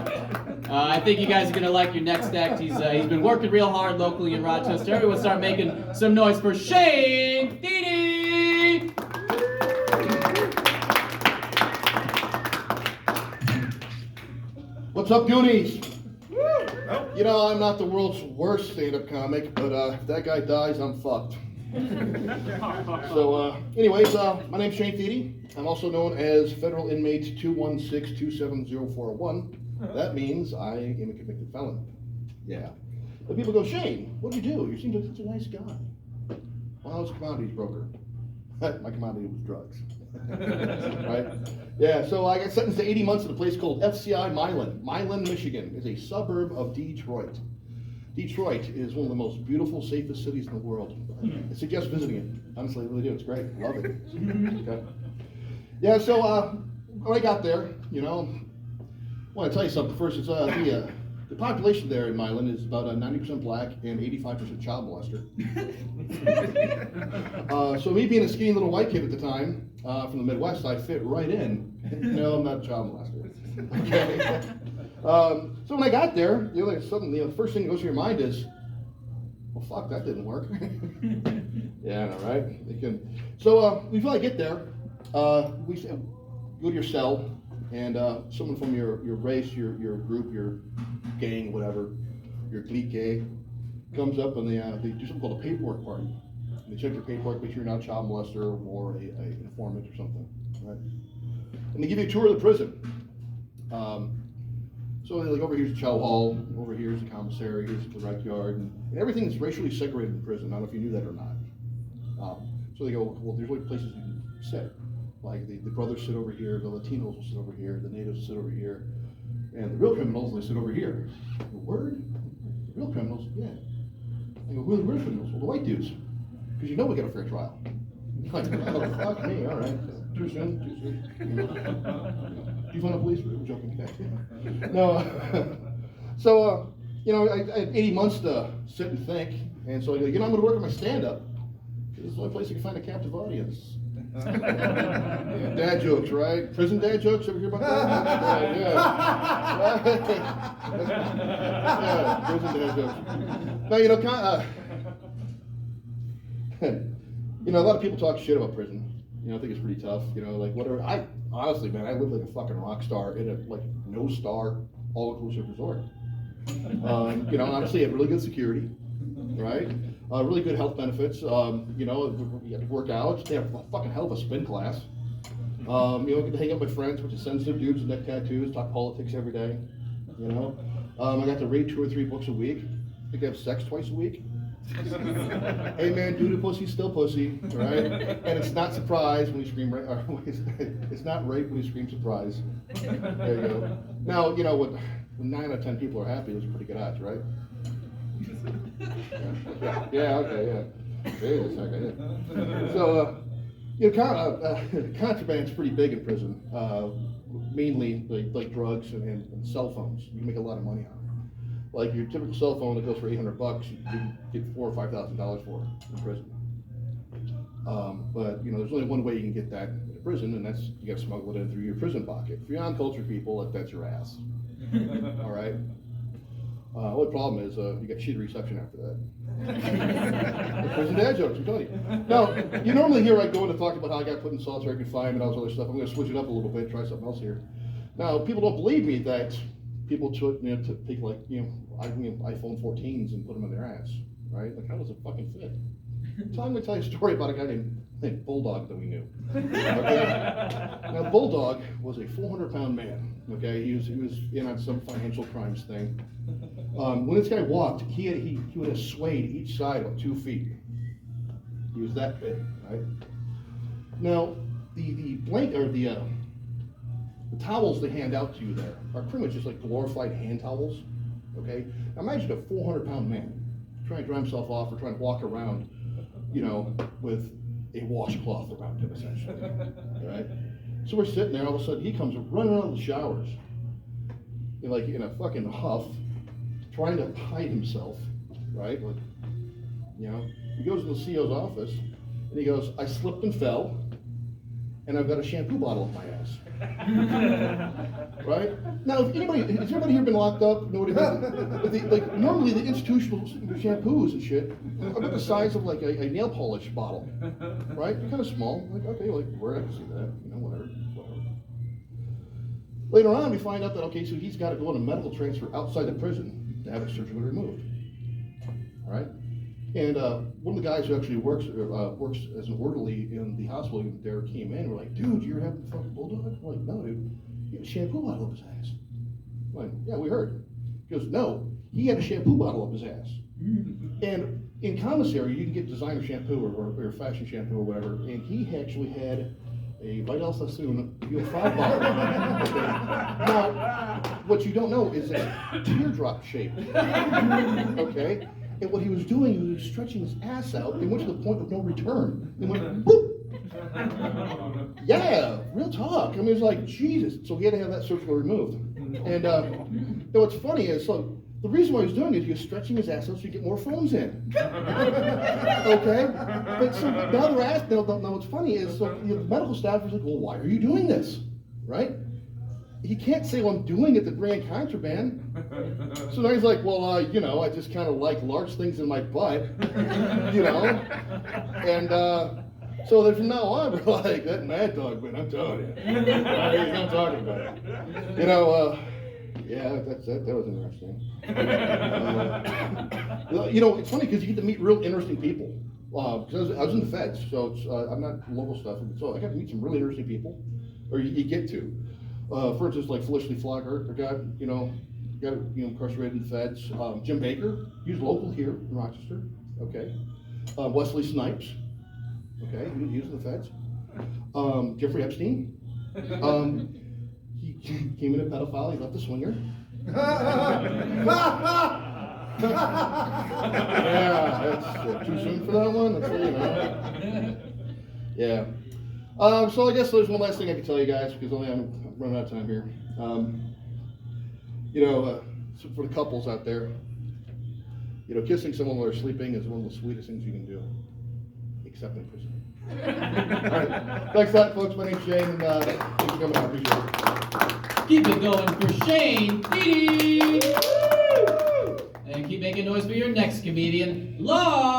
far. I think you guys are gonna like your next act. He's been working real hard locally in Rochester. Everyone start making some noise for Shane Dede! What's up, Goonies? You know, I'm not the world's worst stand-up comic, but if that guy dies, I'm fucked. So, anyways, my name's Shane Dede. I'm also known as Federal Inmate 216-27041. That means I am a convicted felon. Yeah. But people go, Shane, what do you do? You seem like such a nice guy. Well, I was a commodities broker. My commodity was drugs. Right? Yeah, so I got sentenced to 80 months at a place called FCI Milan. Milan, Michigan is a suburb of Detroit. Detroit is one of the most beautiful, safest cities in the world. I suggest visiting it. Honestly, I really do. It's great. I love it. Okay. Yeah, so when I got there, you know, I want to tell you something. First, it's the population there in Milan is about 90% black and 85% child molester. So me being a skinny little white kid at the time from the Midwest, I fit right in. No, I'm not a child molester. Okay. So when I got there, you know, the first thing that goes through your mind is, well, fuck, that didn't work. Yeah, I know, right? So before I get there, we go to your cell, and someone from your race, your group, your gang, whatever, your clique, comes up and they do something called a paperwork party. And they check your paperwork, make sure you're not a child molester or a informant or something, right? And they give you a tour of the prison. So like over here's the chow hall, over here's the commissary, here's the rec yard, and everything is racially segregated in prison. I don't know if you knew that or not. So they go, well, there's only places you can sit. Like the brothers sit over here, the Latinos will sit over here, the natives will sit over here, and the real criminals, they sit over here. The word? The real criminals? Yeah. I go, who are the real criminals? Well, the white dudes. Because you know we got a fair trial. Like, oh, fuck me, all right. Too soon, too soon. Do you find a police? We're joking. No. So, you know, I had 80 months to sit and think, and so I go, you know, I'm going to work on my stand-up. This is the only place you can find a captive audience. Dad jokes, right? Prison dad jokes, ever hear about that? Yeah. Yeah, prison dad jokes. Now, you know, a lot of people talk shit about prison. You know, I think it's pretty tough. You know, like whatever. Honestly, man, I live like a fucking rock star in a like no star all-inclusive resort. You know, honestly, I have really good security, right? Really good health benefits. You know, you have to work out. They have a fucking hell of a spin class. You know, get to hang out with my friends, which is sensitive dudes with neck tattoos, talk politics every day. You know, I got to read 2 or 3 books a week. I think I have sex twice a week. Hey man, doo-doo pussy's still pussy, right? And it's not surprise when you scream right. It's not rape when you scream surprise. There you go. Now, you know, when 9 out of 10 people are happy, those are pretty good odds, right? Yeah, okay, yeah. Wait a second, yeah. So, you know, contraband's pretty big in prison. Mainly like drugs and cell phones. You can make a lot of money on it. Like your typical cell phone that goes for $800, you can get $4,000 or $5,000 for it in prison. But you know, there's only one way you can get that in prison, and that's you got to smuggle it in through your prison pocket. For your uncultured people, that's your ass. All right. Only problem is you got shitty reception after that. Prison dad jokes, I'm telling you. Now, you normally hear I go in to talk about how I got put in solitary confinement and all this other stuff. I'm going to switch it up a little bit, try something else here. Now, people don't believe me that people took, you know, to take like, iPhone 14s and put them in their ass, right? Like, how does it fucking fit? So I'm going to tell you a story about a guy named Bulldog that we knew. Okay? Now, Bulldog was a 400-pound man. Okay, he was in on some financial crimes thing. When this guy walked, he would have swayed each side about 2 feet. He was that big, right? Now, the blanket or the towels they hand out to you there are pretty much just like glorified hand towels. Okay, now imagine a 400-pound man trying to dry himself off or trying to walk around, you know, with a washcloth around him essentially. Right? So we're sitting there, all of a sudden he comes running out of the showers, like in a fucking huff, trying to hide himself, right? Like, you know, he goes to the CO's office and he goes, I slipped and fell, and I've got a shampoo bottle in my ass. Right? Now, if anybody, has anybody here been locked up? Know what I mean? Like, normally the institutional shampoos and shit are about the size of like a nail polish bottle, right? They're kind of small. Like, okay, like, where I can see that, you know, whatever. Later on, we find out that, okay, so he's got to go on a medical transfer outside the prison to have it surgically removed, all right? And one of the guys who actually works as an orderly in the hospital unit there came in and we're like, dude, you're having a fucking bulldog? I'm like, no, dude, he had a shampoo bottle up his ass. I'm like, yeah, we heard. He goes, no, he had a shampoo bottle up his ass. And in commissary, you can get designer shampoo or fashion shampoo or whatever, and he actually had a Vidal Sassoon UL5 bottle. Now, what you don't know is it's teardrop shaped. Okay? And what he was doing, he was stretching his ass out and went to the point of no return. And went, boop! Yeah, real talk. I mean, it's like, Jesus. So he had to have that surgically removed. And what's funny is, so the reason why he was doing it, he was stretching his ass out so he could get more foams in. Okay? But so now they're asking, now what's funny is, so the medical staff is like, well, why are you doing this? Right? He can't say, well, I'm doing it to bring in contraband. So now he's like, well, you know, I just kind of like large things in my butt, you know? And so then from now on, we're like, that Mad Dog, man, I'm telling you. I'm talking about it. You know, yeah, that was interesting. You know, it's funny because you get to meet real interesting people. Because I was in the feds, so it's, I'm not local stuff, so I got to meet some really interesting people, or you get to. For instance, like Felicity Flockhart, got incarcerated in the feds. Jim Baker, he's local here in Rochester. Okay. Wesley Snipes. Okay, he was in the feds. Jeffrey Epstein. He came in a pedophile. He left a swinger. Yeah, that's too soon for that one. That's, you know. Yeah. So I guess there's one last thing I can tell you guys because I'm running out of time here. You know, so for the couples out there, you know, kissing someone while they're sleeping is one of the sweetest things you can do, except in prison. All right. Thanks a lot, folks. My name's Shane, and thanks for coming out. I appreciate it. Keep it going for Shane Didi! And keep making noise for your next comedian, Law!